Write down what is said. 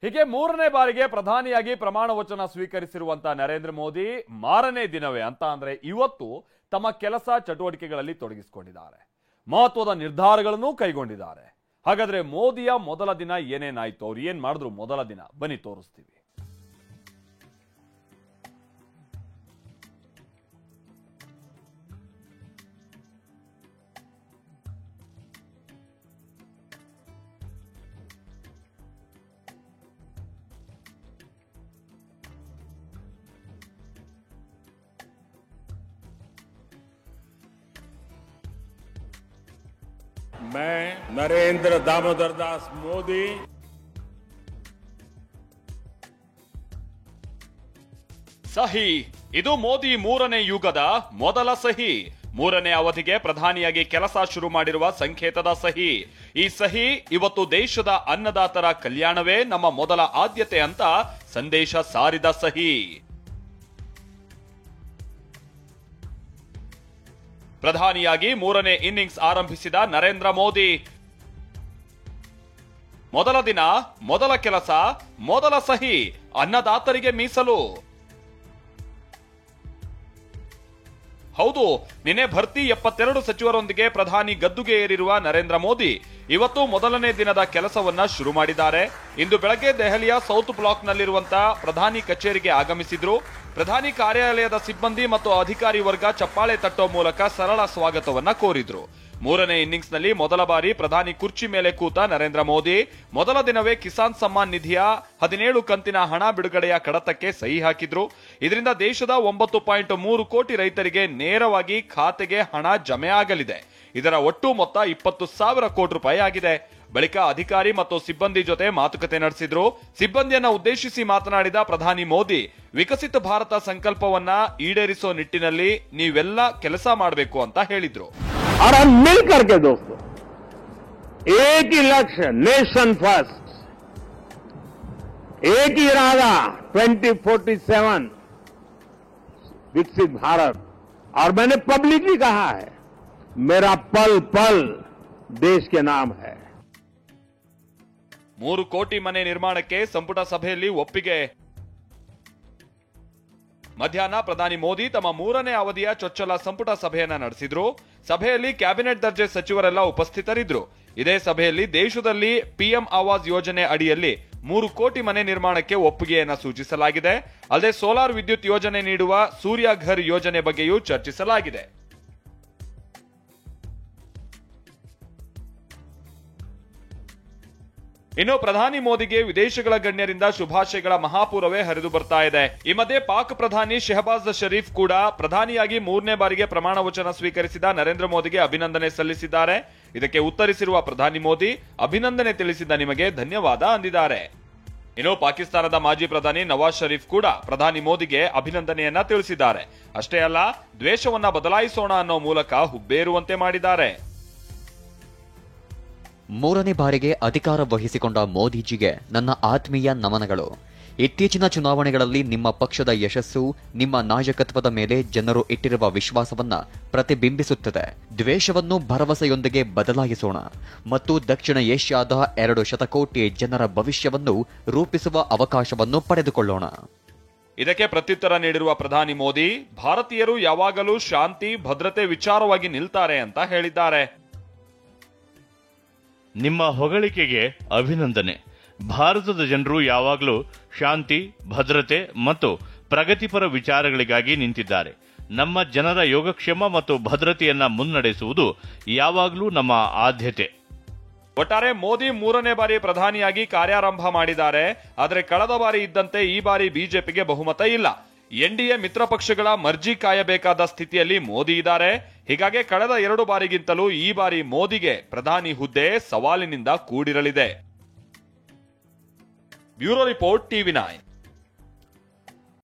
ಹೀಗೆ ಮೂರನೇ ಬಾರಿಗೆ ಪ್ರಧಾನಿಯಾಗಿ ಪ್ರಮಾಣ ವಚನ ಸ್ವೀಕರಿಸಿರುವಂತ ನರೇಂದ್ರ ಮೋದಿ ಮಾರನೇ ದಿನವೇ ಅಂತ ಅಂದ್ರೆ ಇವತ್ತು ತಮ್ಮ ಕೆಲಸ ಚಟುವಟಿಕೆಗಳಲ್ಲಿ ತೊಡಗಿಸಿಕೊಂಡಿದ್ದಾರೆ. ಮಹತ್ವದ ನಿರ್ಧಾರಗಳನ್ನು ಕೈಗೊಂಡಿದ್ದಾರೆ. ಹಾಗಾದ್ರೆ ಮೋದಿಯ ಮೊದಲ ದಿನ ಏನೇನಾಯ್ತು, ಅವ್ರು ಏನ್ ಮಾಡಿದ್ರು ಮೊದಲ ದಿನ, ಬನ್ನಿ ತೋರಿಸ್ತೀವಿ. मैं नरेंद्र दामोदर दास मोदी ಸಹಿ. ಇದು ಮೋದಿ ಮೂರನೇ ಯುಗದ ಮೊದಲ ಸಹಿ. ಮೂರನೇ ಅವಧಿಗೆ ಪ್ರಧಾನಿಯಾಗಿ ಕೆಲಸ ಶುರು ಮಾಡಿರುವ ಸಂಕೇತದ ಸಹಿ. ಈ ಸಹಿ ಇವತ್ತು ದೇಶದ ಅನ್ನದಾತರ ಕಲ್ಯಾಣವೇ ನಮ್ಮ ಮೊದಲ ಆದ್ಯತೆ ಅಂತ ಸಂದೇಶ ಸಾರಿದ ಸಹಿ. ಪ್ರಧಾನಿಯಾಗಿ ಮೂರನೇ ಇನ್ನಿಂಗ್ಸ್ ಆರಂಭಿಸಿದ ನರೇಂದ್ರ ಮೋದಿ ಮೊದಲ ದಿನ ಮೊದಲ ಕೆಲಸ ಮೊದಲ ಸಹಿ ಅನ್ನದಾತರಿಗೆ ಮೀಸಲು. ಹೌದು, ನಿನ್ನೆ ಭರ್ತಿ 72 ಸಚಿವರೊಂದಿಗೆ ಪ್ರಧಾನಿ ಗದ್ದುಗೆ ಏರಿರುವ ನರೇಂದ್ರ ಮೋದಿ ಇವತ್ತು ಮೊದಲನೇ ದಿನದ ಕೆಲಸವನ್ನ ಶುರು ಮಾಡಿದ್ದಾರೆ. ಇಂದು ಬೆಳಗ್ಗೆ ದೆಹಲಿಯ ಸೌತ್ ಬ್ಲಾಕ್ನಲ್ಲಿರುವಂತಹ ಪ್ರಧಾನಿ ಕಚೇರಿಗೆ ಆಗಮಿಸಿದ್ರು. ಪ್ರಧಾನಿ ಕಾರ್ಯಾಲಯದ ಸಿಬ್ಬಂದಿ ಮತ್ತು ಅಧಿಕಾರಿ ವರ್ಗ ಚಪ್ಪಾಳೆ ತಟ್ಟೋ ಮೂಲಕ ಸರಳ ಸ್ವಾಗತವನ್ನ ಕೋರಿದ್ರು. ಮೂರನೇ ಇನ್ನಿಂಗ್ಸ್ ನಲ್ಲಿ ಮೊದಲ ಬಾರಿ ಪ್ರಧಾನಿ ಕುರ್ಚಿ ಮೇಲೆ ಕೂತ ನರೇಂದ್ರ ಮೋದಿ ಮೊದಲ ದಿನವೇ ಕಿಸಾನ್ ಸಮ್ಮಾನ್ ನಿಧಿಯ 17 ಕಂತಿನ ಹಣ ಬಿಡುಗಡೆಯ ಕಡತಕ್ಕೆ ಸಹಿ ಹಾಕಿದ್ರು. ಇದರಿಂದ ದೇಶದ 9.3 ಕೋಟಿ ರೈತರಿಗೆ ನೇರವಾಗಿ ಖಾತೆಗೆ ಹಣ ಜಮೆ ಆಗಲಿದೆ. ಇದರ ಒಟ್ಟು ಮೊತ್ತ 20,000 ಕೋಟಿ ರೂಪಾಯಿ ಆಗಿದೆ. ಬಳಿಕ ಅಧಿಕಾರಿ ಮತ್ತು ಸಿಬ್ಬಂದಿ ಜೊತೆ ಮಾತುಕತೆ ನಡೆಸಿದ್ರು. ಸಿಬ್ಬಂದಿಯನ್ನ ಉದ್ದೇಶಿಸಿ ಮಾತನಾಡಿದ ಪ್ರಧಾನಿ ಮೋದಿ ವಿಕಸಿತ ಭಾರತ ಸಂಕಲ್ಪವನ್ನ ಈಡೇರಿಸೋ ನಿಟ್ಟಿನಲ್ಲಿ ನೀವೆಲ್ಲ ಕೆಲಸ ಮಾಡಬೇಕು ಅಂತ ಹೇಳಿದ್ರು. और हम मिल करके दोस्तों एक ही लक्ष्य, नेशन फर्स्ट, एक ही इरादा 2047 विकसित भारत. और मैंने पब्लिकली कहा है मेरा पल पल देश के नाम है. 3 ಕೋಟಿ ಮನೆ ನಿರ್ಮಾಣಕ್ಕೆ ಸಂಪುಟ ಸಭೆಯಲ್ಲಿ ಒಪ್ಪಿಗೆ. ಮಧ್ಯಾಹ್ನ ಪ್ರಧಾನಿ ಮೋದಿ ತಮ್ಮ ಮೂರನೇ ಅವಧಿಯ ಚೊಚ್ಚಲ ಸಂಪುಟ ಸಭೆಯನ್ನ ನಡೆಸಿದ್ರು. ಸಭೆಯಲ್ಲಿ ಕ್ಯಾಬಿನೆಟ್ ದರ್ಜೆ ಸಚಿವರೆಲ್ಲ ಉಪಸ್ಥಿತರಿದ್ರು. ಇದೇ ಸಭೆಯಲ್ಲಿ ದೇಶದಲ್ಲಿ ಪಿಎಂ ಆವಾಸ್ ಯೋಜನೆ ಅಡಿಯಲ್ಲಿ 3 ಕೋಟಿ ಮನೆ ನಿರ್ಮಾಣಕ್ಕೆ ಒಪ್ಪಿಗೆಯನ್ನ ಸೂಚಿಸಲಾಗಿದೆ. ಅಲ್ಲದೆ ಸೋಲಾರ್ ವಿದ್ಯುತ್ ಯೋಜನೆ ನೀಡುವ ಸೂರ್ಯ ಘರ್ ಯೋಜನೆ ಬಗ್ಗೆಯೂ ಚರ್ಚಿಸಲಾಗಿದೆ. ಇನ್ನು ಪ್ರಧಾನಿ ಮೋದಿಗೆ ವಿದೇಶಗಳ ಗಣ್ಯರಿಂದ ಶುಭಾಶಯಗಳ ಮಹಾಪೂರವೇ ಹರಿದು ಬರ್ತಾ ಇದೆ. ಈ ಮಧ್ಯೆ ಪಾಕ್ ಪ್ರಧಾನಿ ಶೆಹಬಾಜ್ ಶರೀಫ್ ಕೂಡ ಪ್ರಧಾನಿಯಾಗಿ ಮೂರನೇ ಬಾರಿಗೆ ಪ್ರಮಾಣ ವಚನ ಸ್ವೀಕರಿಸಿದ ನರೇಂದ್ರ ಮೋದಿಗೆ ಅಭಿನಂದನೆ ಸಲ್ಲಿಸಿದ್ದಾರೆ. ಇದಕ್ಕೆ ಉತ್ತರಿಸಿರುವ ಪ್ರಧಾನಿ ಮೋದಿ ಅಭಿನಂದನೆ ತಿಳಿಸಿದ ನಿಮಗೆ ಧನ್ಯವಾದ ಅಂದಿದ್ದಾರೆ. ಇನ್ನು ಪಾಕಿಸ್ತಾನದ ಮಾಜಿ ಪ್ರಧಾನಿ ನವಾಜ್ ಶರೀಫ್ ಕೂಡ ಪ್ರಧಾನಿ ಮೋದಿಗೆ ಅಭಿನಂದನೆಯನ್ನ ತಿಳಿಸಿದ್ದಾರೆ. ಅಷ್ಟೇ ಅಲ್ಲ, ದ್ವೇಷವನ್ನ ಬದಲಾಯಿಸೋಣ ಅನ್ನೋ ಮೂಲಕ ಹುಬ್ಬೇರುವಂತೆ ಮಾಡಿದ್ದಾರೆ. ಮೂರನೇ ಬಾರಿಗೆ ಅಧಿಕಾರ ವಹಿಸಿಕೊಂಡ ಮೋದಿಜಿಗೆ ನನ್ನ ಆತ್ಮೀಯ ನಮನಗಳು. ಇತ್ತೀಚಿನ ಚುನಾವಣೆಗಳಲ್ಲಿ ನಿಮ್ಮ ಪಕ್ಷದ ಯಶಸ್ಸು ನಿಮ್ಮ ನಾಯಕತ್ವದ ಮೇಲೆ ಜನರು ಇಟ್ಟಿರುವ ವಿಶ್ವಾಸವನ್ನ ಪ್ರತಿಬಿಂಬಿಸುತ್ತದೆ. ದ್ವೇಷವನ್ನು ಭರವಸೆಯೊಂದಿಗೆ ಬದಲಾಯಿಸೋಣ ಮತ್ತು ದಕ್ಷಿಣ ಏಷ್ಯಾದ 2 ಶತಕೋಟಿ ಜನರ ಭವಿಷ್ಯವನ್ನು ರೂಪಿಸುವ ಅವಕಾಶವನ್ನು ಪಡೆದುಕೊಳ್ಳೋಣ. ಇದಕ್ಕೆ ಪ್ರತ್ಯುತ್ತರ ನೀಡಿರುವ ಪ್ರಧಾನಿ ಮೋದಿ ಭಾರತೀಯರು ಯಾವಾಗಲೂ ಶಾಂತಿ ಭದ್ರತೆ ವಿಚಾರವಾಗಿ ನಿಲ್ತಾರೆ ಅಂತ ಹೇಳಿದ್ದಾರೆ. ನಿಮ್ಮ ಹೊಗಳಿಕೆಗೆ ಅಭಿನಂದನೆ. ಭಾರತದ ಜನರು ಯಾವಾಗಲೂ ಶಾಂತಿ, ಭದ್ರತೆ ಮತ್ತು ಪ್ರಗತಿಪರ ವಿಚಾರಗಳಿಗಾಗಿ ನಿಂತಿದ್ದಾರೆ. ನಮ್ಮ ಜನರ ಯೋಗಕ್ಷೇಮ ಮತ್ತು ಭದ್ರತೆಯನ್ನ ಮುನ್ನಡೆಸುವುದು ಯಾವಾಗಲೂ ನಮ್ಮ ಆದ್ಯತೆ. ಒಟ್ಟಾರೆ ಮೋದಿ ಮೂರನೇ ಬಾರಿ ಪ್ರಧಾನಿಯಾಗಿ ಕಾರ್ಯಾರಂಭ ಮಾಡಿದ್ದಾರೆ. ಆದರೆ ಕಳೆದ ಬಾರಿ ಇದ್ದಂತೆ ಈ ಬಾರಿ ಬಿಜೆಪಿಗೆ ಬಹುಮತ ಇಲ್ಲ. ಎನ್ಡಿಎ ಮಿತ್ರ ಪಕ್ಷಗಳ ಮರ್ಜಿ ಕಾಯಬೇಕಾದ ಸ್ಥಿತಿಯಲ್ಲಿ ಮೋದಿ ಇದ್ದಾರೆ. ಹೀಗಾಗಿ ಕಳೆದ 2 ಬಾರಿಗಿಂತಲೂ ಈ ಬಾರಿ ಮೋದಿಗೆ ಪ್ರಧಾನಿ ಹುದ್ದೆ ಸವಾಲಿನಿಂದ ಕೂಡಿರಲಿದೆ. Bureau report, TV9.